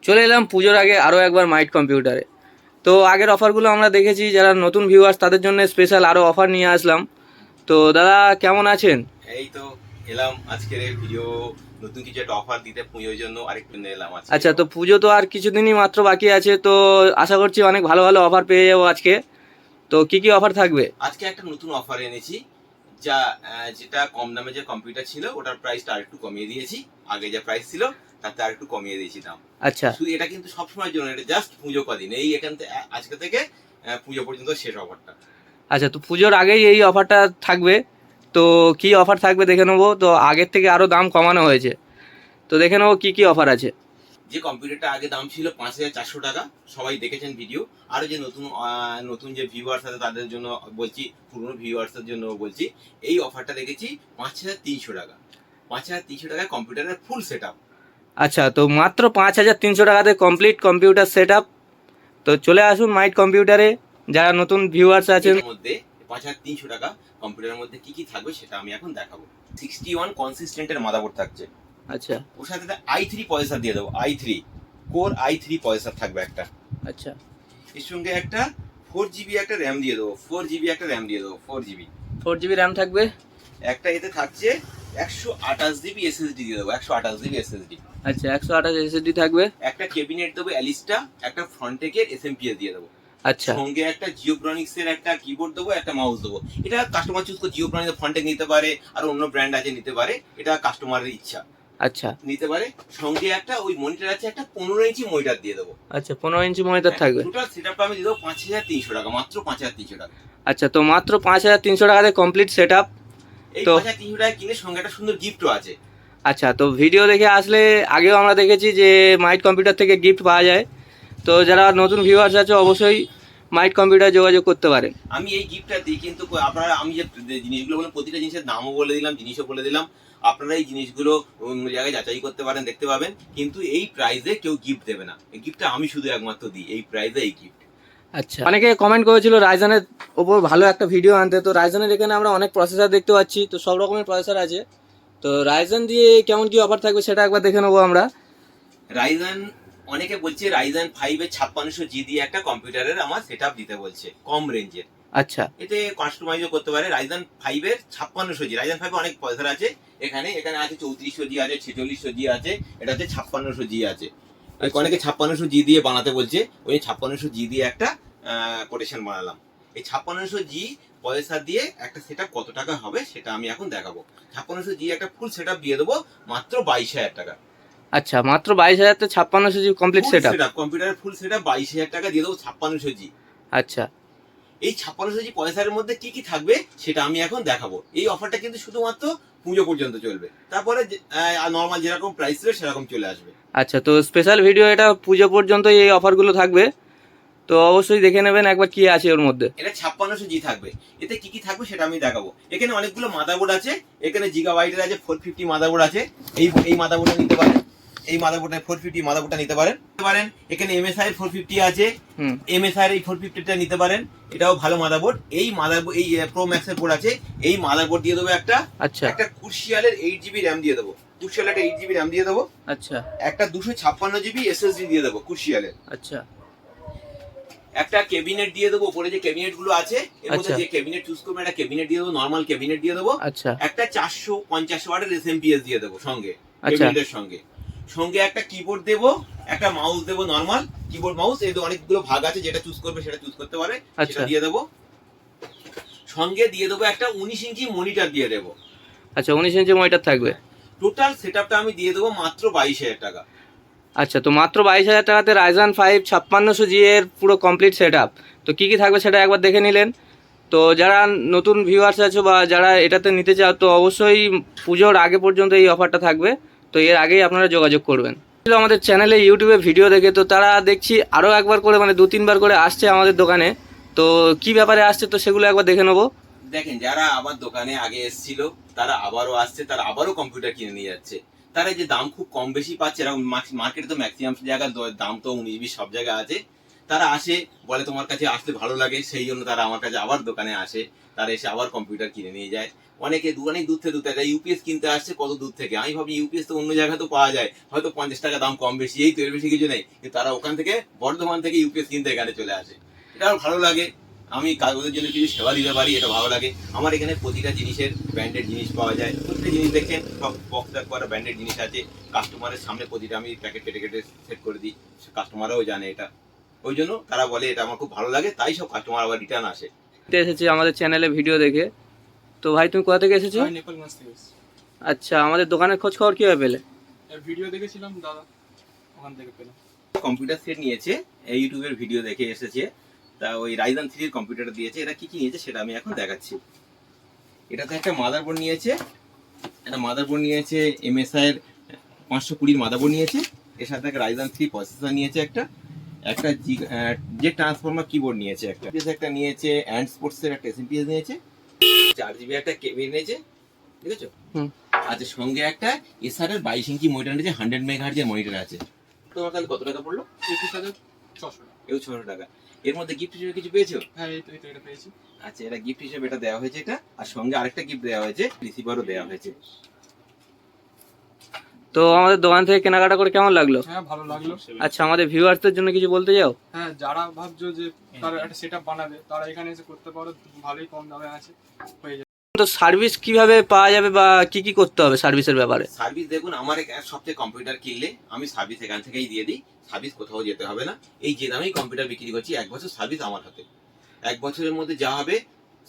চলে এলাম পুজোর আগে আরও একবার মাইট কম্পিউটারে। তো আগের অফারগুলো আমরা দেখেছি, যারা নতুন ভিউয়ার্স তাদের জন্য স্পেশাল আরও অফার নিয়ে আসলাম। তো দাদা কেমন আছেন? এই তো এলাম আজকের এই ভিডিও, নতুন কিছু একটা অফার দিতে পুজোর জন্য আরেকটু নিয়ে এলাম আজকে। আচ্ছা, তো পুজো তো আর কিছুদিনই মাত্র বাকি আছে, তো আশা করছি অনেক ভালো ভালো অফার পেয়ে যাবো আজকে। তো কি কি অফার থাকবে? আজকে একটা নতুন অফার এনেছি, যা যেটা কম দামে যে কম্পিউটার ছিল ওটার প্রাইসটা আরেকটু কমিয়ে দিয়েছি। আগে যে প্রাইস ছিল তাতে আরেকটু কমিয়ে দিয়েছি দাম। আচ্ছা শুধু এটা কিন্তু সবসময়ের জন্য, এটা জাস্ট পুজো কদিন, এই এখান থেকে আজকে থেকে পুজো পর্যন্ত শেষ অফারটা। আচ্ছা, তো পুজোর আগেই এই অফারটা থাকবে। তো কি অফার থাকবে দেখে নেবো। তো আগের থেকে আরও দাম কমানো হয়েছে, তো দেখে নেবো কি কি অফার আছে। যে কম্পিউটারটা আগে দাম ছিল 5,400 টাকা, সবাই দেখেছেন ভিডিও। আরো যে নতুন নতুন যে ভিউয়ার্স আছে তাদের জন্য বলছি, পুরনো ভিউয়ার্সের জন্য বলছি, এই অফারটা দেখেছি 5,300 টাকা। 5,300 টাকায় কম্পিউটারের ফুল সেট আপ। আচ্ছা, তো মাত্র 5,300 টাকাতে কমপ্লিট কম্পিউটার সেট আপ। তো চলে আসুন মাইট কম্পিউটারে, যারা নতুন ভিউয়ার্স আছেন। এর মধ্যে 5,300 টাকা কম্পিউটারের মধ্যে কি কি থাকবে সেটা আমি এখন দেখাবো। 61 কনসিস্টেন্টের মাদারবোর্ড থাকছে, আচ্ছা ওর সাথে i3 প্রসেসর দিয়ে দেবো। i3 কোর i3 প্রসেসর থাকবে একটা। আচ্ছা এর সঙ্গে একটা 4 GB একটা র্যাম দিয়ে দেবো। 4 GB একটা র্যাম দিয়ে দেবো। 4 GB 4 GB র্যাম থাকবে। একটা এতে থাকছে 128 GB এসএসডি দিয়ে দেবো। 128 GB এসএসডি। আচ্ছা, 128 এসএসডি থাকবে। একটা ক্যাবিনেট দেবো অ্যালিস্টা, একটা ফ্রন্টেকের এসএমপিএস দিয়ে দেবো। আচ্ছা সঙ্গে একটা জিওব্রনিক্স এর একটা কিবোর্ড দেবো, একটা মাউস দেবো। এটা কাস্টমার চুজ করে, জিওব্রনিক্স ফ্রন্টেক নিতে পারে, আর অন্য ব্র্যান্ড আছে নিতে পারে, এটা কাস্টমারের ইচ্ছা, আচ্ছা নিতে পারে। সঙ্গে একটা ওই মনিটর আছে, একটা 15 ইঞ্চি মনিটর দিয়ে দেবো। আচ্ছা, 15 ইঞ্চি মনিটর থাকবে। টোটাল সেটআপটা আমি দিয়ে দেবো 5,300 টাকা, মাত্র 5,300 টাকা। আচ্ছা, তো মাত্র 5,300 টাকাতে কমপ্লিট সেট আপ। এই তো 5,300 টাকা কিনে সঙ্গে একটা সুন্দর গিফটও আছে। আচ্ছা, তো ভিডিও দেখে আসলে আগেও আমরা দেখেছি যে মাইট কম্পিউটার থেকে গিফট পাওয়া যায়। তো যারা নতুন ভিউয়ার্স আছে অবশ্যই মাইট কম্পিউটার যোগাযোগ করতে পারেন। আমি এই গিফটটা দিই, কিন্তু আপনারা, আমি যে জিনিসগুলো বললাম প্রতিটা জিনিসের দামও বলে দিলাম, জিনিসও বলে দিলাম। আপনারা এই জিনিসগুলো জায়গায় যাচাই করতে পারেন, দেখতে পাবেন। কিন্তু এই প্রাইসে কেউ গিফট দেবে না, এই গিফটটা আমি শুধু একমাত্র দিই, এই প্রাইসে এই গিফট। আচ্ছা, অনেকে কমেন্ট করেছিল রাইজনের ওপর ভালো একটা ভিডিও আনতে। তো রাইজনের এখানে আমরা অনেক প্রসেসর দেখতে পাচ্ছি, তো সব রকমের প্রসেসর আছে। তো রাইজন দিয়ে কেমন কি অফার থাকবে সেটা একবার দেখে নেবো আমরা। রাইজেন, অনেকে বলছে রাইজেন 5 এর 5600G দিয়ে একটা কম্পিউটারের আমার সেটআপ দিতে বলছে, কম রেঞ্জের। আচ্ছা এতে কাস্টমাইজও করতে পারে। রাইজেন 5 এর 5600G, রাইজেন 5 অনেক প্রসেসর আছে, এখানে এখানে আছে 3400G আছে, 4600G আছে, এটা হচ্ছে 5600G আছে। অনেকে 5600G দিয়ে বানাতে বলছে, ওই 5600G দিয়ে একটা কোটেশন বানালাম। এই 5600G প্রসেসর দিয়ে একটা সেটআপ কত টাকা হবে সেটা আমি এখন দেখাবো। 5600G একটা ফুল সেটআপ দিয়ে দেবো মাত্র 22,000 টাকা। আচ্ছা, মাত্র 22,000-তে 5600 জিবি কমপ্লিট সেট আপ। কম্পিউটারের ফুল সেটআপ 22,000 টাকা দিয়ে দেবো 5600G। আচ্ছা এই 5600G প্রসেসরের মধ্যে কি কি থাকবে সেটা আমি এখন দেখাবো। এই অফারটা কিন্তু শুধুমাত্র পুজো পর্যন্ত চলবে, তারপরে নর্মাল যেরকম প্রাইস ছিল সেরকম চলে আসবে। আচ্ছা, তো স্পেশাল ভিডিও এটা পুজো পর্যন্ত এই অফারগুলো থাকবে। তো অবশ্যই দেখে নেবেন একবার কি আছে ওর মধ্যে। এটা 5600G থাকবে, এতে কি কি থাকবে সেটা আমি দেখাবো। এখানে অনেকগুলো মাদারবোর্ড আছে, এখানে জিগাবাইটের আছে, 450 মাদারবোর্ড আছে। এই মাদারবোর্ডটা নিতে পারেন, এই মাদারবোর্ডটা 450 মাদারবোর্ডটা নিতে পারেন। এখানে এমএসআই এর 450 আছে, এমএসআই এর এই 450টা নিতে পারেন, এটাও ভালো মাদারবোর্ড। এই মাদারবোর্ড, এই প্রো ম্যাক্স এর বোর্ড আছে, এই মাদারবোর্ড দিয়ে দেবো একটা। আচ্ছা একটা ক্রুশিয়ালের 8 GB র্যাম দিয়ে দেবো, ক্রুশিয়াল একটা 8 GB র্যাম দিয়ে দেবো। আচ্ছা একটা 256 GB এসএসডি দিয়ে দেবো ক্রুশিয়ালের। আচ্ছা একটা ক্যাবিনেট দিয়ে দেবো, উপরে যে ক্যাবিনেট গুলো আছে এর মধ্যে আচ্ছা যে ক্যাবিনেট চুজ করবে একটা ক্যাবিনেট দিয়ে দেবো, নরমাল ক্যাবিনেট দিয়ে দেবো। আচ্ছা একটা 450 ওয়াটের এসএমপিএস দিয়ে দেবো সঙ্গে, আচ্ছা ক্যাবিনেটের সঙ্গে। সঙ্গে একটা কিবোর্ড দেবো, একটা মাউস দেবো, নরমাল কিবোর্ড মাউস। এর অনেকগুলো ভাগ আছে, যেটা চুজ করবে সেটা চুজ করতে পারে, আচ্ছা সেটা দিয়ে দেবো। সঙ্গে দিয়ে দেবো একটা 19 ইঞ্চি মনিটর দিয়ে দেবো। আচ্ছা, 19 ইঞ্চি মনিটর থাকবে। টোটাল সেটআপটা আমি দিয়ে দেবো মাত্র 22,000 টাকা। আচ্ছা, তো মাত্র 22,000 টাকাতে রাইজন 5 5600G এর পুরো কমপ্লিট সেট আপ। তো কী কী থাকবে সেটা একবার দেখে নিলেন। তো যারা নতুন ভিউয়ার্স আছো বা যারা এটাতে নিতে চাও, তো অবশ্যই পুজোর আগে পর্যন্ত এই অফারটা থাকবে। তো এর আগেই আপনারা যোগাযোগ করবেন। আমাদের চ্যানেলে ইউটিউবে ভিডিও দেখে তো তারা দেখছি আরও একবার করে, মানে 2-3 বার করে আসছে আমাদের দোকানে। তো কি ব্যাপারে আসছে তো সেগুলো একবার দেখে নেবো। দেখেন, যারা আমার দোকানে আগে এসেছিল তারা আবারও আসছে, তারা আবারও কম্পিউটার কিনে নিয়ে যাচ্ছে। তারা যে দাম খুব কম বেশি পাচ্ছে, এরকম মার্কেটে তো ম্যাক্সিমাম জায়গায় দাম তো 19-20 সব জায়গায় আছে। তারা আসে, বলে তোমার কাছে আসলে ভালো লাগে, সেই জন্য তারা আমার কাছে আবার দোকানে আসে, তারা এসে আবার কম্পিউটার কিনে নিয়ে যায়। অনেকে অনেক দূর থেকে ইউপিএস কিনতে আসছে কত দূর থেকে, আমি ভাবি ইউপিএস তো অন্য জায়গায় তো পাওয়া যায়, হয়তো 50 টাকা দাম কম বেশি, এই তো, এর বেশি কিছু নেই, কিন্তু তারা ওখান থেকে বর্ধমান থেকে ইউপিএস কিনতে এখানে চলে আসে। এটা আমার ভালো লাগে, আমি ওদের জন্য কিছু সেবা দিতে পারি, এটা ভালো লাগে। আমার এখানে প্রতিটা জিনিসের ব্র্যান্ডেড জিনিস পাওয়া যায়, প্রতিটা জিনিস দেখছেন সব বক্স প্যাক করা ব্র্যান্ডেড জিনিস আছে। কাস্টমারের সামনে প্রতিটা আমি প্যাকেট কেটে কেটে সেট করে দিই, কাস্টমাররাও জানে এটা, ওই জন্য তারা বলে এটা আমার খুব ভালো লাগে, তাই সব কাস্টমার আবার রিটার্ন আসে। এসেছি আমাদের চ্যানেলে ভিডিও দেখে। তো ভাই তুমি কোথা থেকে এসেছো? আমি নেপালগঞ্জ থেকে এসেছি। আচ্ছা, আমাদের দোকানের খোঁজ খবর কীভাবে পেলে? ভিডিও দেখেছিলাম দাদা, ওখান থেকে পেলাম। কম্পিউটার সেট নিয়েছে, ইউটিউবের ভিডিও দেখে এসেছে, তা ওই রাইজেন 3 এর কম্পিউটার দিয়েছে। এটা কি কি নিয়েছে সেটা আমি এখন দেখাচ্ছি। এটাতে একটা মাদারবোর্ড নিয়েছে, একটা মাদারবোর্ড নিয়েছে এমএসআই এর 520 মাদারবোর্ড নিয়েছে, এর সাথে একটা রাইজেন 3 প্রসেসর নিয়েছে, একটা একটা যে ট্রান্সফর্মার কিবোর্ড নিয়েছে, একটা নিয়েছে অ্যান্ড স্পোর্টস এর একটা এসএমপিএস নিয়েছে, 4 GB একটা কেবিল নিয়েছে, ঠিক আছে। আচ্ছা, সঙ্গে একটা এসআর এর 22 ইঞ্চি মনিটর নিয়েছে, 100 মেগাহার্জ এর মনিটর আছে। তোমার কাছে কত টাকা পড়লো? 21,600 টাকা। 600 টাকা। এর মধ্যে গিফট হিসেবে কিছু পেয়েছো? হ্যাঁ, এই তো এটা পেয়েছি। আচ্ছা, এটা গিফট হিসেবে এটা দেওয়া হয়েছে, এটা, আর সঙ্গে আরেকটা গিফট দেওয়া হয়েছে, রিসিভারও দেওয়া হয়েছে। তো আমাদের দোকান থেকে কেনাকাটা করে কেমন লাগলো? হ্যাঁ, ভালো লাগলো। আচ্ছা, আমাদের ভিউয়ার্সদের জন্য কিছু বলতে চাও? হ্যাঁ, যারা ভাবছো যে তারা একটা সেটআপ বানাবে, তারা এখানে এসে করতে পারো, ভালোই কম দামে আছে, হয়ে যাবে। তো সার্ভিস কিভাবে পাওয়া যাবে বা কি কি করতে হবে সার্ভিসের ব্যাপারে? সার্ভিস দেখুন, আমার সবচেয়ে কম্পিউটার কিনলে আমি সার্ভিস এখান থেকেই দিয়ে দিই, সার্ভিস কোথাও যেতে হবে না। এই যে দামেই কম্পিউটার বিক্রি করছি, 1 বছর সার্ভিস আমার হাতে, 1 বছরের মধ্যে যা হবে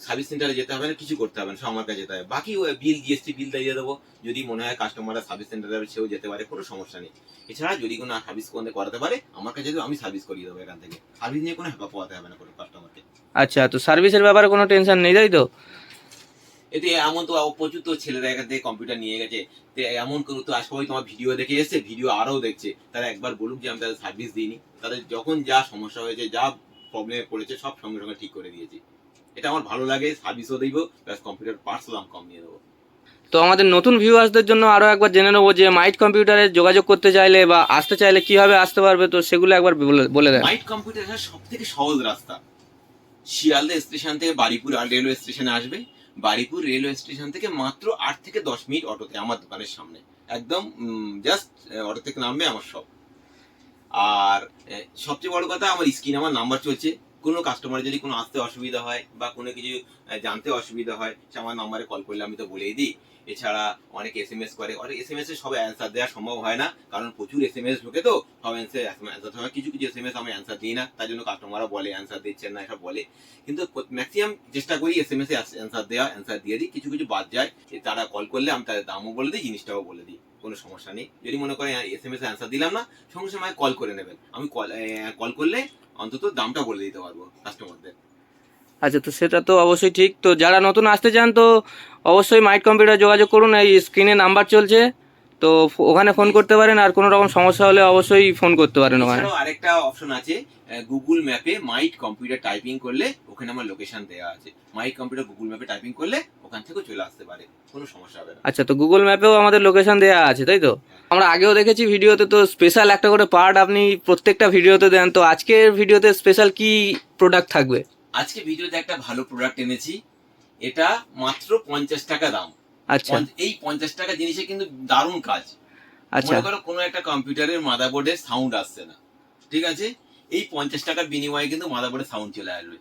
সার্ভিস সেন্টারে যেতে হবে না, কিছু করতে হবে না, সব আমার কাছে যেতে হবে। বাকি বিল, জিএসটি বিল দিয়ে দেবো, যদি মনে হয় কাস্টমাররা সার্ভিস সেন্টারে যাবে সেও যেতে পারে, কোনো সমস্যা নেই। এছাড়া যদি কোনো সার্ভিস করাতে পারে আমার কাছে, আমি সার্ভিস করিয়ে দেবো এখান থেকে, সার্ভিস নিয়ে কোনো হ্যাপা পোয়াতে হবে না কোনো কাস্টমারকে। আচ্ছা, তো সার্ভিসের ব্যাপারে কোনো টেনশন নেই, তাই তো? এতে এমন তো প্রচুর তো ছেলেরা এখান থেকে কম্পিউটার নিয়ে গেছে, তো এমন কোনো তো সবাই তোমার ভিডিও দেখে এসছে, ভিডিও আরও দেখছে, তারা একবার বলুক যে আমি তাদের সার্ভিস দিইনি, তাদের যখন যা সমস্যা হয়েছে, যা প্রবলেমে পড়েছে, সব সঙ্গে সঙ্গে ঠিক করে দিয়েছি। এটা আমার ভালো লাগে, সার্ভিসও দিব, প্লাস কম্পিউটার পার্টসও দাম কম নিয়ে দেবো। তো আমাদের নতুন ভিউয়ার্সদের জন্য আরো একবার জেনে নেবো যে মাইট কম্পিউটারে যোগাযোগ করতে চাইলে বা আসতে চাইলে কিভাবে আসতে পারবে, তো সেগুলো একবার বলে দেন। মাইট কম্পিউটার সব থেকে সহজ রাস্তা, শিয়ালদা স্টেশন থেকে বারিপুর রেলওয়ে স্টেশনে আসবে, বারিপুর রেলওয়ে স্টেশন থেকে মাত্র 8 থেকে 10 মিনিট অটোতে আমার দোকানের সামনে, একদম জাস্ট অটো থেকে নামবে আমার সব। আর সবচেয়ে বড় কথা, আমার স্ক্রিনে আমার নাম্বার চলছে, কোনো কাস্টমার যদি কোনো আসতে অসুবিধা হয় বা কোনো কিছু জানতে অসুবিধা হয়, সে আমার নাম্বারে কল করলে আমি তো বলেই দিই। এছাড়া অনেক এসএমএস করে, অনেক এসএমএস এ সব অ্যান্সার দেওয়া সম্ভব হয় না, কারণ প্রচুর এসএমএস ঢোকে, তো সব অ্যান্সার হয়, কিছু কিছু এসএমএস আমি অ্যান্সার দিই না, তার জন্য কাস্টমাররা বলে অ্যান্সার দিচ্ছেন না, এসব বলে। কিন্তু ম্যাক্সিমাম চেষ্টা করি এসএমএস এ অ্যান্সার দিয়ে দিই, কিছু কিছু বাদ যায়, তারা কল করলে আমি তাদের দামও বলে দিই, জিনিসটাও বলে দিই, কোনো সমস্যা নেই। যদি মনে করেন এসএমএস এ অ্যান্সার দিলাম না, সঙ্গে সঙ্গে কল করে নেবেন, আমি কল করলে অন্তত দামটা বলে দিতে পারবো কাস্টমারদের। আচ্ছা, তো সেটা তো অবশ্যই ঠিক। তো যারা নতুন আসতে চান তো অবশ্যই মাইট কম্পিউটার যোগাযোগ করুন, এই স্ক্রিনে নাম্বার চলছে, তো ওখানে ফোন করতে পারেন, আর কোনো রকম সমস্যা হলে অবশ্যই ফোন করতে পারেন ওখানে। এছাড়াও আরেকটা অপশন আছে, গুগল ম্যাপে মাইট কম্পিউটার টাইপিং করলে ওখানে আমার লোকেশন দেওয়া আছে, মাইট কম্পিউটার গুগল ম্যাপে টাইপিং করলে ওখান থেকে চলে আসতে পারে, কোনো সমস্যা হবে না। আচ্ছা, তো গুগল ম্যাপেও আমাদের লোকেশন দেওয়া আছে, তাই তো? আমরা আগেও দেখেছি ভিডিওতে, তো স্পেশাল একটা করে পার্ট আপনি প্রত্যেকটা ভিডিওতে দেন, তো আজকের ভিডিওতে স্পেশাল কি প্রোডাক্ট থাকবে? আজকে ভিডিওতে একটা ভালো প্রোডাক্ট এনেছি, এটা মাত্র 50 টাকা দাম। আচ্ছা, এই 50 টাকা জিনিসে কিন্তু দারুণ কাজ। আচ্ছা, মনে করো কোনো একটা কম্পিউটারের মাদারবোর্ডে সাউন্ড আসছে না, ঠিক আছে, এই 50 টাকার বিনিময়ে কিন্তু মাদারবোর্ডে সাউন্ড চলে আসবে।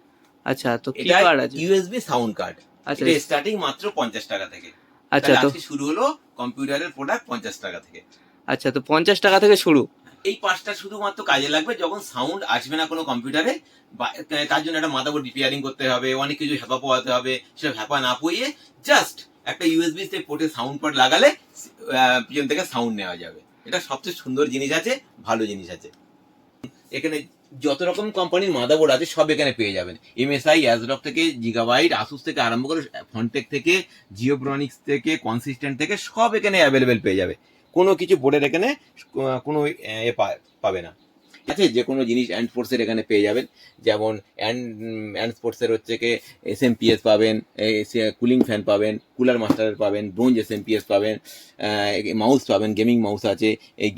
আচ্ছা, তো কি এটা কার্ড আছে? USB sound card. আচ্ছা, এটা স্টার্টিং মাত্র 50 টাকা থেকে। আচ্ছা, তো আজকে শুরু হলো কম্পিউটারের প্রোডাক্ট 50 টাকা থেকে। আচ্ছা, তো 50 টাকা থেকে শুরু। এই পাঁচটা শুধুমাত্র কাজে লাগবে যখন সাউন্ড আসবে না কোনো কম্পিউটারে, তার জন্য একটা মাদারবোর্ড রিপেয়ারিং করতে হবে, অনেক কিছু হ্যাপা পোয়াতে হবে, সে হ্যাপা না পইয়ে জাস্ট একটা ইউএসবি তে পোর্টে সাউন্ড পার্ট লাগালে পিছন থেকে সাউন্ড নেওয়া যাবে। এটা সবচেয়ে সুন্দর জিনিস আছে, ভালো জিনিস আছে। এখানে যত রকম কোম্পানির মাদারবোর্ড আছে সব এখানে পেয়ে যাবেন, এমএসআই, অ্যাজরক থেকে জিগাবাইট, আসুস থেকে আরম্ভ করে ফন্টেক থেকে জিওব্রনিক্স থেকে কনসিস্টেন্ট থেকে সব এখানে অ্যাভেলেবেল পেয়ে যাবে, কোনো কিছু বোর্ডের এখানে কোনো পাবে না। আছে যে কোনো জিনিস অ্যান্ড স্পোর্টসের এখানে পেয়ে যাবেন, যেমন অ্যান্ড স্পোর্টসের হচ্ছে কি এসএমপিএস পাবেন, কুলিং ফ্যান পাবেন, কুলার মাস্টারের পাবেন, ব্রোঞ্জ এসএমপিএস পাবেন, মাউস পাবেন, গেমিং মাউস আছে, এই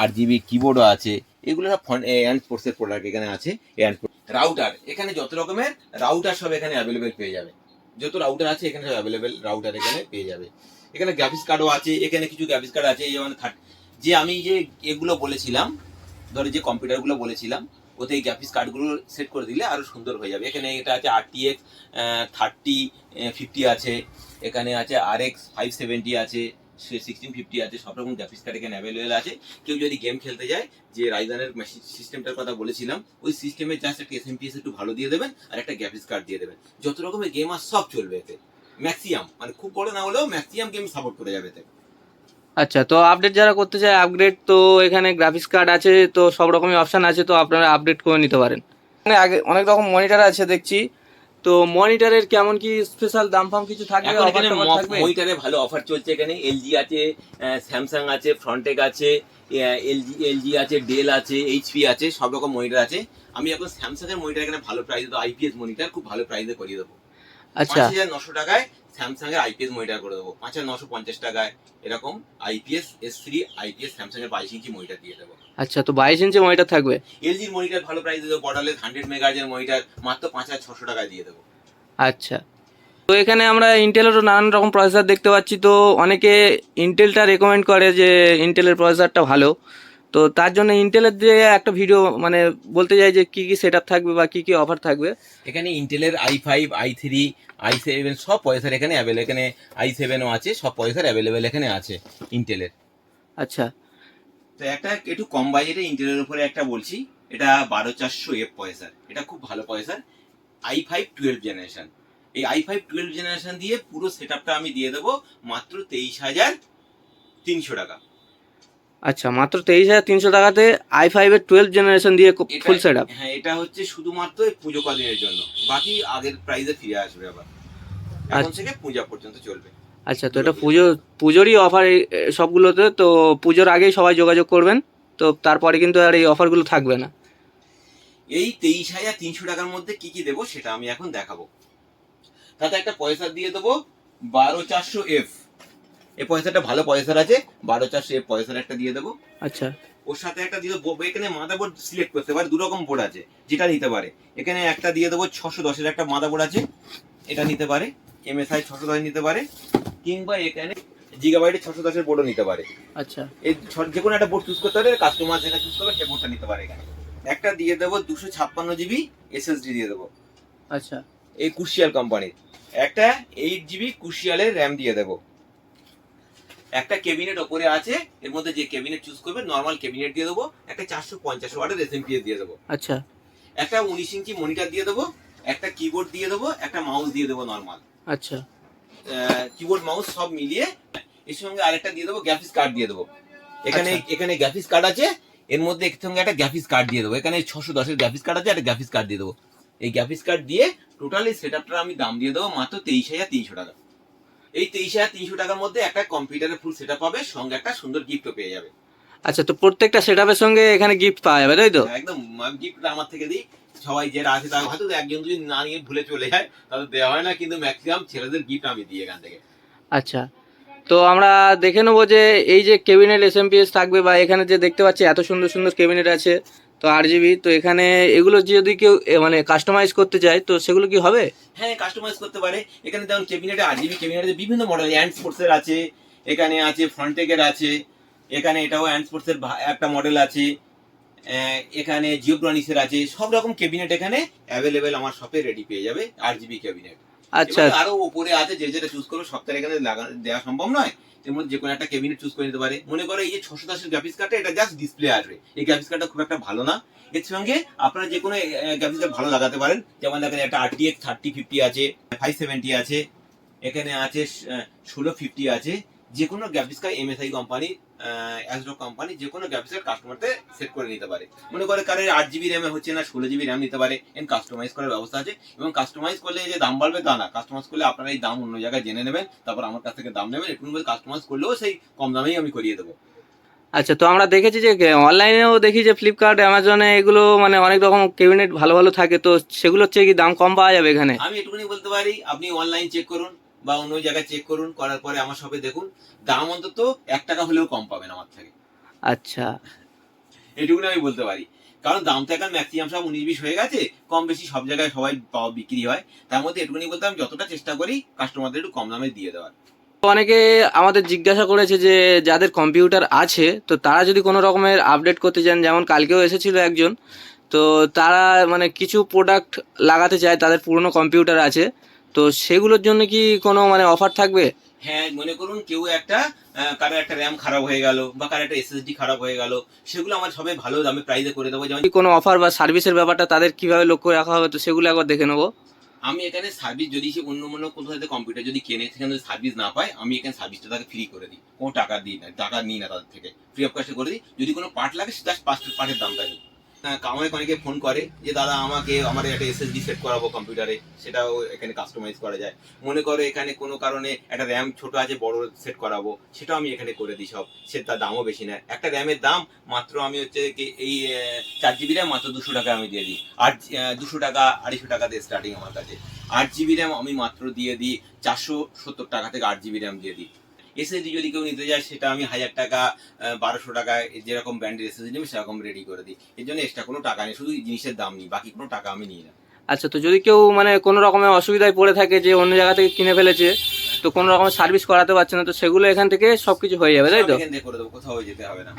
8 GB কিবোর্ডও আছে, এগুলো সব অ্যান্ড স্পোর্টসের প্রোডাক্ট এখানে আছে। রাউটার, এখানে যত রকমের রাউটার সব এখানে অ্যাভেলেবেল পেয়ে যাবে। যত রাউটার আছে এখানে সব অ্যাভেলেবেল রাউটার এখানে পেয়ে যাবে। এখানে গ্রাফিক্স কার্ডও আছে, এখানে কিছু গ্রাফিক্স কার্ড আছে যেমন যে আমি যে এগুলো বলেছিলাম, ধরো যে কম্পিউটারগুলো বলেছিলাম, ওতে এই গ্রাফিক্স কার্ডগুলো সেট করে দিলে আরো সুন্দর হয়ে যাবে। এখানে এটা আছে RTX 3050 আছে, এখানে আছে RX 570 আছে, 1650 আছে, সব রকম গ্রাফিক্স কার্ড এখানে অ্যাভেলেবেল আছে। কেউ যদি গেম খেলতে যায়, যে রাইজানের সিস্টেমটার কথা বলেছিলাম, ওই সিস্টেমে জাস্ট একটা SMPS একটু ভালো দিয়ে দেবেন আর একটা গ্রাফিক্স কার্ড দিয়ে দেবেন, যত রকমের গেম আর সব চলবে এতে। ম্যাক্সিমাম, মানে খুব বড় না হলেও ম্যাক্সিমাম গেম সাপোর্ট করে যাবে এতে। আচ্ছা, তো আপডেট যারা করতে চায় আপগ্রেড, তো এখানে গ্রাফিক্স কার্ড আছে, তো সব রকমের অপশান আছে, তো আপনারা আপডেট করে নিতে পারেন। এখানে আগে অনেক রকম মনিটর আছে দেখছি, তো মনিটরের কেমন কি স্পেশাল দাম ফাম কিছু থাকবে? এখন এখানে offer টফার থাকবে? মনিটরে ভালো অফার চলছে। এখানে LG আছে, স্যামসাং আছে, ফ্রন্টেক আছে, LG আছে, ডেল আছে, HP আছে, সব রকম মনিটর আছে। আমি এখন স্যামসাং এর মনিটর এখানে ভালো প্রাইসে, তো IPS মনিটর খুব ভালো প্রাইসে করিয়ে দেবো। আচ্ছা 5900 টাকায় স্যামসাং এর IPS মনিটর করে দেবো, 5950 টাকায় এরকম IPS S3 IPS স্যামসাং এর 22 ইঞ্চি মনিটর দিয়ে দেবো। আচ্ছা, তো 22 ইঞ্চি মনিটর থাকবে। LG এর মনিটর ভালো প্রাইসে দেবো, বর্ডারলেস 100 মেগাহার্জ এর মনিটর মাত্র 5600 টাকায় দিয়ে দেবো। আচ্ছা, তো এখানে আমরা ইন্টেলেরও নানান রকম প্রসেসর দেখতে পাচ্ছি, তো অনেকে ইন্টেলটা রেকমেন্ড করে যে ইন্টেলের প্রসেসরটা ভালো, তো তার জন্য ইন্টেলের যে একটা ভিডিও মানে বলতে চাই যে কি কি সেটআপ থাকবে বা কি কি অফার থাকবে। এখানে ইন্টেলের i5 i3 i7 সব প্রসেসর এখানে অ্যাভেলেবল, এখানে i7ও আছে, সব প্রসেসর অ্যাভেলেবেল এখানে আছে ইন্টেলের। আচ্ছা তো একটা একটু কম বাজেটে ইন্টেলের উপরে একটা বলছি, এটা 12400F প্রসেসর, এটা খুব ভালো প্রসেসর, i5 12 জেনারেশন। এই i5 12 জেনারেশন দিয়ে পুরো সেটআপটা আমি দিয়ে দেবো মাত্র 23300 টাকা। আচ্ছা, মাত্র 23,300 টাকাতে i5 এর 12 জেনারেশন দিয়ে ফুল সেটআপ। হ্যাঁ, এটা হচ্ছে শুধুমাত্র এই পুজো কালীনের জন্য, বাকি আগের প্রাইসে ফিরে আসবে আবার, এখন থেকে পূজা পর্যন্ত চলবে। আচ্ছা, তো এটা পুজোরই অফার সবগুলোতে, তো পুজোর আগেই সবাই যোগাযোগ করবেন, তো তারপরে কিন্তু আর এই অফারগুলো থাকবে না। এই 23300 টাকার মধ্যে কি কি দেবো সেটা আমি এখন দেখাবো। তাতে একটা প্রসেসর দিয়ে দেবো 12400F, এই প্রসেসরটা ভালো প্রসেসর আছে, 12400F প্রসেসর একটা দিয়ে দেবো। আচ্ছা ওর সাথে একটা দিয়ে দেবো, এখানে মাদারবোর্ড সিলেক্ট করতে পারে, দু রকম বোর্ড আছে যেটা নিতে পারে। এখানে একটা দিয়ে দেবো 610 এর একটা মাদারবোর্ড আছে, এটা নিতে পারে, MSI 610 নিতে পারে, কিংবা এখানে জিগাবাইটের 610 এর বোর্ডও নিতে পারে। আচ্ছা এই যে কোনো একটা বোর্ড চুজ করতে পারে, কাস্টমার যেটা চুজ করবে সেই বোর্ডটা নিতে পারে। এখানে একটা দিয়ে দেবো 256GB SSD দিয়ে দেবো, আচ্ছা এই কুশিয়াল কোম্পানির। একটা 8GB কুশিয়ালের র্যাম দিয়ে দেবো। একটা ক্যাবিনেট ওপরে আছে, এর মধ্যে যে ক্যাবিনেট চুজ করবে নরমাল ক্যাবিনেট দিয়ে দেবো। একটা 450 ওয়াটের SMPS দিয়ে দেবো। আচ্ছা একটা 19 ইঞ্চি মনিটর দিয়ে দেবো, একটা কিবোর্ড দিয়ে দেবো, একটা মাউস দিয়ে দেবো নরমাল, আচ্ছা কিবোর্ড মাউস সব মিলিয়ে। এর সঙ্গে আরেকটা দিয়ে দেবো গ্রাফিক্স কার্ড দিয়ে দেবো। এখানে গ্রাফিক্স কার্ড আছে, এর মধ্যে এর সঙ্গে একটা গ্রাফিক্স কার্ড দিয়ে দেবো। এখানে 610 এর গ্রাফিক্স কার্ড আছে, একটা গ্রাফিক্স কার্ড দিয়ে দেবো। এই গ্রাফিক্স কার্ড দিয়ে টোটালি সেটআপটা আমি দাম দিয়ে দেবো মাত্র 23300 টাকা। এই 23300 টাকার মধ্যে একটা কম্পিউটারের ফুল সেটআপ পাবে, সঙ্গে একটা সুন্দর গিফটও পেয়ে যাবে। আচ্ছা, তো প্রত্যেকটা সেটআপের সঙ্গে এখানে গিফট পাওয়া যাবে, তাই তো? একদম, গিফটটা আমার থেকে দিই। সবাই যারা আছে তার হয়তো একজন যদি না নিয়ে ভুলে চলে যায় তাহলে দেওয়া হয় না, কিন্তু ম্যাক্সিমাম ছেলেদের গিফট আমি দিই এখান থেকে। আচ্ছা, তো আমরা দেখে নেবো যে এই যে ক্যাবিনেট SMPS থাকবে, বা এখানে যে দেখতে পাচ্ছি এত সুন্দর সুন্দর ক্যাবিনেট আছে, তো RGB, তো এখানে এগুলো যদি কেউ মানে কাস্টমাইজ করতে চায় তো সেগুলো কি হবে? হ্যাঁ, কাস্টমাইজ করতে পারে। এখানে যেমন ক্যাবিনেটে RGB ক্যাবিনেটে বিভিন্ন মডেল, অ্যান্ড স্পোর্টসের আছে, এখানে আছে ফ্রন্টেকের আছে, এখানে এটাও অ্যান্ড স্পোর্টসের একটা মডেল আছে, এখানে জিওব্রনিক্সের আছে, সব রকম ক্যাবিনেট এখানে অ্যাভেলেবেল আমার শপে রেডি পেয়ে যাবে RGB ক্যাবিনেট। আচ্ছা আরো উপরে আছে, যে যেটা চুজ করবে সপ্তাহে এখানে দেওয়া সম্ভব নয়, এর মধ্যে যে কোনো একটা ক্যাবিনেট চুজ করে নিতে পারে। মনে করো এই যে 610 এর গ্রাফিক্স কার্ডটা, এটা জাস্ট ডিসপ্লে আসবে, এই গ্রাফিক্স কার্ডটা খুব একটা ভালো না। এর সঙ্গে আপনারা যে কোনো গ্রাফিক্স কার্ড ভালো লাগাতে পারেন, যেমন দেখেন একটা RTX 3050 আছে, 570 আছে, এখানে আছে 1650 আছে। যে কোনো গ্রাফিক্স কার্ড MSI কোম্পানি, অ্যাজরো কোম্পানি, যে কোনো গ্রাফিক্স কার্ড কাস্টমারতে সেট করে নিতে পারে। মনে করে কারের 8GB র্যামে হচ্ছে না, 16GB র্যাম নিতে পারে, এন কাস্টমাইজ করার ব্যবস্থা আছে। এবং কাস্টমাইজ করলে যে দাম বাড়বে তা না, কাস্টমাইজ করলে আপনারা এই দাম অন্য জায়গায় জেনে নেবেন, তারপর আমার কাছ থেকে দাম নেবেন। একটু কাস্টমাইজ করলেও সেই কম দামেই আমি করিয়ে দেবো। আচ্ছা, তো আমরা দেখেছি যে অনলাইনেও দেখি যে ফ্লিপকার্ট, অ্যামাজনে এগুলো মানে অনেক রকম ক্যাবিনেট ভালো ভালো থাকে, তো সেগুলোর চেয়ে কি দাম কম পাওয়া যাবে এখানে? আমি এটুকুনি বলতে পারি, আপনি অনলাইন চেক করুন বা অন্য জায়গায় চেক করুন, করার পরে আমার শপে দেখুন, দাম অন্তত 1 টাকা হলেও কম পাবেন আমার থেকে। আচ্ছা, এটুকুনি আমি বলতে পারি। কারণ দাম তো এখন ম্যাক্সিমাম সব 19-20 হয়ে গেছে, কম বেশি সব জায়গায় সবাই পাওয়া বিক্রি হয়। তার মধ্যে এটুকুনি বলতে আমি যতটা চেষ্টা করি কাস্টমারদের একটু কম দামে দিয়ে দেওয়ার। অনেকে আমাদের জিজ্ঞাসা করেছে যে যাদের কম্পিউটার আছে তো তারা যদি কোনো রকমের আপডেট করতে চান, যেমন কালকেও এসেছিল একজন, তো তারা মানে কিছু প্রোডাক্ট লাগাতে চায়, তাদের পুরনো কম্পিউটার আছে, তো সেগুলোর জন্য কি কোনো মানে অফার থাকবে? হ্যাঁ, মনে করুন কেউ একটা কারো একটা র্যাম খারাপ হয়ে গেল বা কারো একটা এসএসডি খারাপ হয়ে গেল, সেগুলো আমার সবাই ভালো দামে প্রাইসে করে দেবো। যেমন কি কোনো অফার বা সার্ভিসের ব্যাপারটা তাদের কিভাবে লক্ষ্য রাখা হবে, তো সেগুলো একবার দেখে নেবো। আমি এখানে সার্ভিস যদি সে অন্য কোথাও থেকে কম্পিউটার যদি কেনে সেখানে যদি সার্ভিস না পায়, আমি এখানে সার্ভিসটা তাকে ফ্রি করে দিই, কোনো টাকা দিই না, টাকা নিই না তাদের থেকে, ফ্রি অফ কস্টে করে দিই। যদি কোনো পার্ট লাগে জাস্ট পার্টের দামটা নিই। আমাকে অনেকে ফোন করে যে দাদা আমাকে আমার একটা এসএসডি সেট করাবো কম্পিউটারে, সেটাও এখানে কাস্টমাইজ করা যায়। মনে করে এখানে কোনো কারণে একটা র্যাম ছোট আছে, বড় সেট করাবো, সেটাও আমি এখানে করে দিই সব। সে তার দামও বেশি নেয়। একটা র্যামের দাম মাত্র আমি হচ্ছে কি এই 4 GB র্যাম মাত্র 200 টাকা আমি দিয়ে দিই। আর 200 টাকা 250 টাকাতে স্টার্টিং আমার কাছে। 8 GB র্যাম আমি মাত্র দিয়ে দিই 470 টাকা থেকে 8 GB র্যাম দিয়ে দিই। এসএসডি যদি কেউ নিতে যায় সেটা আমি 1000 টাকা 1200 টাকায় যেরকম ব্র্যান্ডের এসএসডি নেবে সেরকম রেডি করে দিই। এর জন্য এক্সট্রা কোনো টাকা নেই, শুধু জিনিসের দাম নিই, বাকি কোনো টাকা আমি নিই না। আচ্ছা, তো যদি কেউ মানে কোনো রকমের অসুবিধায় পড়ে থাকে যে অন্য জায়গা থেকে কিনে ফেলেছে, তো কোনো রকমের সার্ভিস করাতে পারছে না, তো সেগুলো এখান থেকে সবকিছু হয়ে যাবে, তাই তো? এখান থেকে করে দেবো, কোথাও যেতে হবে না।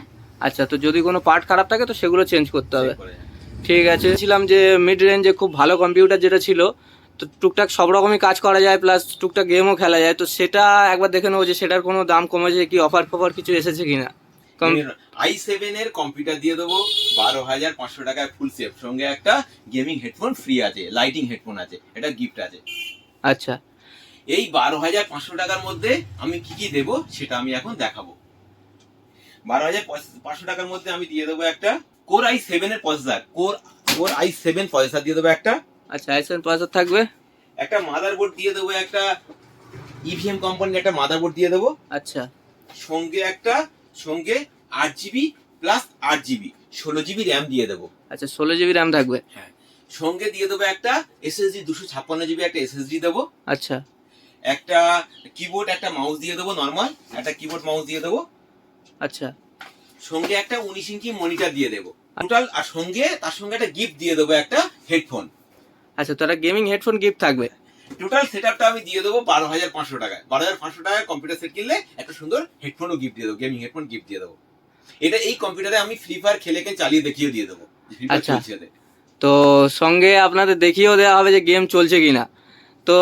আচ্ছা, তো যদি কোনো পার্ট খারাপ থাকে তো সেগুলো চেঞ্জ করতে হবে। Check করে যাবে। ঠিক আছে, ছিলাম যে মিড রেঞ্জে খুব ভালো কম্পিউটার যেটা ছিল, তো টুকটাক সব রকমই কাজ করা যায়, প্লাস টুকটাক গেমও খেলা যায়, তো সেটা একবার দেখে নেবো যে সেটার কোনো দাম কমেছে কি, অফার ফফার কিছু এসেছে কিনা। i7 এর কম্পিউটার দিয়ে দেবো 12,500 টাকায় ফুল সেট, সঙ্গে একটা গেমিং হেডফোন ফ্রি আছে, লাইটিং হেডফোন আছে, এটা গিফট আছে। আচ্ছা, এই 12,500 টাকার মধ্যে আমি কি কি দেবো সেটা আমি এখন দেখাবো। 12,500 টাকার মধ্যে আমি দিয়ে দেবো একটা কোর i7 এর প্রসেসর, কোর i7 প্রসেসর দিয়ে দেবো একটা। আচ্ছা, i7 প্রসেসর থাকবে। একটা মাদারবোর্ড দিয়ে দেবো, একটা ইভিএম কোম্পানির একটা মাদারবোর্ড দিয়ে দেবো। আচ্ছা, সঙ্গে 8 GB plus 8 GB 16 GB RAM দিয়ে দেবো। আচ্ছা, 16 GB র্যাম থাকবে। হ্যাঁ, সঙ্গে দিয়ে দেবো একটা এসএসডি 256 GB একটা এসএসডি দেবো। আচ্ছা, একটা কিবোর্ড একটা মাউস দিয়ে দেবো, নরমাল একটা কিবোর্ড মাউস দিয়ে দেবো। আচ্ছা, সঙ্গে একটা 19 ইঞ্চি মনিটর দিয়ে দেবো টোটাল। আর তার সঙ্গে একটা গিফট দিয়ে দেবো, একটা হেডফোন। আচ্ছা, তো একটা গেমিং হেডফোন গিফট থাকবে। টোটাল সেটআপটা আমি দিয়ে দেবো 12,500 টাকায়। 12,500 টাকায় কম্পিউটার সেট কিনলে একটা সুন্দর হেডফোনও গিফট দিয়ে দেবো, গেমিং হেডফোন গিফট দিয়ে দেবো। এটা এই কম্পিউটারে আমি ফ্রি ফায়ার খেলে চালিয়ে দেখিয়ে দিয়ে দেবো। আচ্ছা, তো সঙ্গে আপনাদের দেখিয়েও দেওয়া হবে যে গেম চলছে কিনা। তো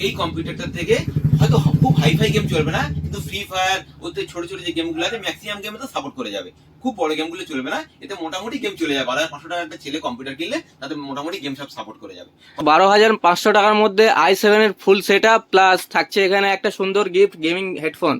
এই কম্পিউটারটা থেকে হয়তো খুব হাইফাই গেম চলবে না, কিন্তু ফ্রি ফায়ার ওতে ছোট ছোট যে গেমগুলো আছে ম্যাক্সিমাম গেমে তো সাপোর্ট করে যাবে। খুব বড় গেমগুলো চলবে না, এতে মোটামুটি গেম চলে যাবে। 12,500 টাকার একটা ছেলে কম্পিউটার কিনলে তাতে মোটামুটি গেম সব সাপোর্ট করে যাবে। 12,500 টাকার মধ্যে i7 এর ফুল সেট আপ, প্লাস থাকছে এখানে একটা সুন্দর গিফট গেমিং হেডফোন।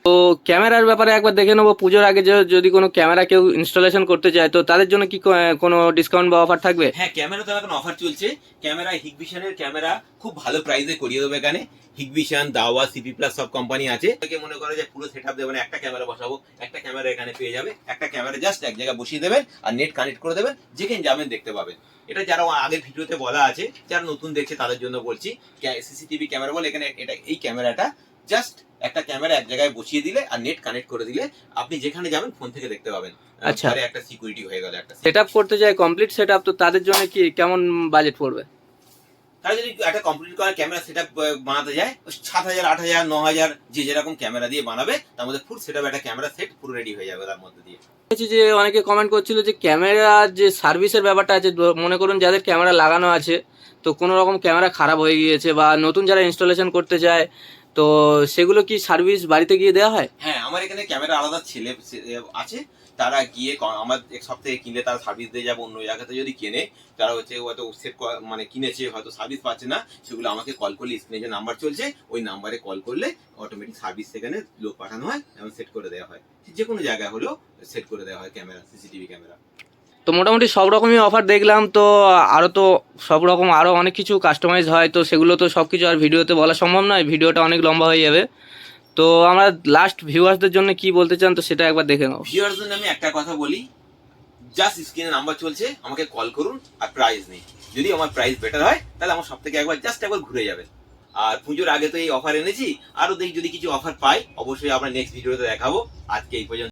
তো ক্যামেরার ব্যাপারে একবার দেখে নেবো, পুজোর আগে যদি কোনো ক্যামেরা কেউ ইনস্টলেশন করতে চায় তো তাদের জন্য কি কোনো ডিসকাউন্ট বা অফার থাকবে? হ্যাঁ, ক্যামেরা তো এখন অফার চলছে। ক্যামেরা হিগভিশনের ক্যামেরা খুব ভালো প্রাইসে করিয়ে দেবে এখানে। হিগভিশন, দাওয়া, সিপি প্লাস সব কোম্পানি আছে। মনে করে যে পুরো সেটআপ দেবেন, একটা ক্যামেরা বসাবো, একটা ক্যামেরা এখানে পেয়ে যাবে। একটা ক্যামেরা জাস্ট এক জায়গায় বসিয়ে দেবেন আর নেট কানেক্ট করে দেবেন, যেখানে যাবেন দেখতে পাবেন। এটা যারা আগের ভিডিওতে বলা আছে, যারা নতুন দেখছে তাদের জন্য বলছি, সিসিটিভি ক্যামেরা বলে এখানে এই ক্যামেরাটা জাস্ট একটা ক্যামেরা এক জায়গায় বসিয়ে দিলে আর নেট কানেক্ট করে দিলে আপনি যেখানে যাবেন ফোন থেকে দেখতে পাবেন। আচ্ছা, একটা সিকিউরিটি হয়ে গেল। একটা সেটআপ করতে চাই কমপ্লিট সেটআপ, তো তাদের জন্য কি কেমন বাজেট পড়বে? তারা যদি একটা কমপ্লিট করা ক্যামেরা সেটআপ বানাতে যায় 7,000, 8,000, 9,000 যে যেরকম ক্যামেরা দিয়ে বানাবে তার মধ্যে ফুল সেটআপ একটা ক্যামেরা সেট পুরো রেডি হয়ে যাবে তার মধ্যে দিয়ে। দেখেছি যে অনেকে কমেন্ট করছিল যে ক্যামেরার যে সার্ভিসের ব্যাপারটা আছে, মনে করুন যাদের ক্যামেরা লাগানো আছে তো কোনো রকম ক্যামেরা খারাপ হয়ে গিয়েছে বা নতুন যারা ইনস্টলেশন করতে চায়, তো সেগুলো কি সার্ভিস বাড়িতে গিয়ে দেওয়া হয়? হ্যাঁ, আমার এখানে ক্যামেরা আলাদা ছেলে আছে, তারা গিয়ে আমার এক সপ্তাহে কিনলে তারা সার্ভিস দিয়ে যাবে। অন্য জায়গাতে যদি কেনে তারা হয়তো সেট মানে কিনেছে হয়তো সার্ভিস পাচ্ছে না, সেগুলো আমাকে কল করলে, স্ক্রিনে যে নাম্বার চলছে ওই নাম্বারে কল করলে অটোমেটিক সার্ভিস সেখানে লোক পাঠানো হয় এবং সেট করে দেওয়া হয়। যে কোনো জায়গায় হলেও সেট করে দেওয়া হয় ক্যামেরা, সিসিটিভি ক্যামেরা। তো মোটামুটি সব রকমই অফার দেখলাম, তো আরও তো সব রকম আরও অনেক কিছু কাস্টমাইজ হয়, তো সেগুলো তো সব কিছু আর ভিডিওতে বলা সম্ভব নয়, ভিডিওটা অনেক লম্বা হয়ে যাবে। তো আমরা লাস্ট ভিউয়ার্সদের জন্য কি বলতে চান তো সেটা একবার দেখে নাও। ভিউয়ার্সদের জন্য আমি একটা কথা বলি, জাস্ট স্ক্রিনে নাম্বার চলছে, আমাকে কল করুন আর প্রাইস নেই। যদি আমার প্রাইস বেটার হয় তাহলে আমার সব থেকে একবার ঘুরে যাবেন। আর পুজোর আগে তো এই অফার এনেছি, আরও দেখি যদি কিছু অফার পাই অবশ্যই আমরা নেক্সট ভিডিওতে দেখাবো। আজকে এই পর্যন্ত।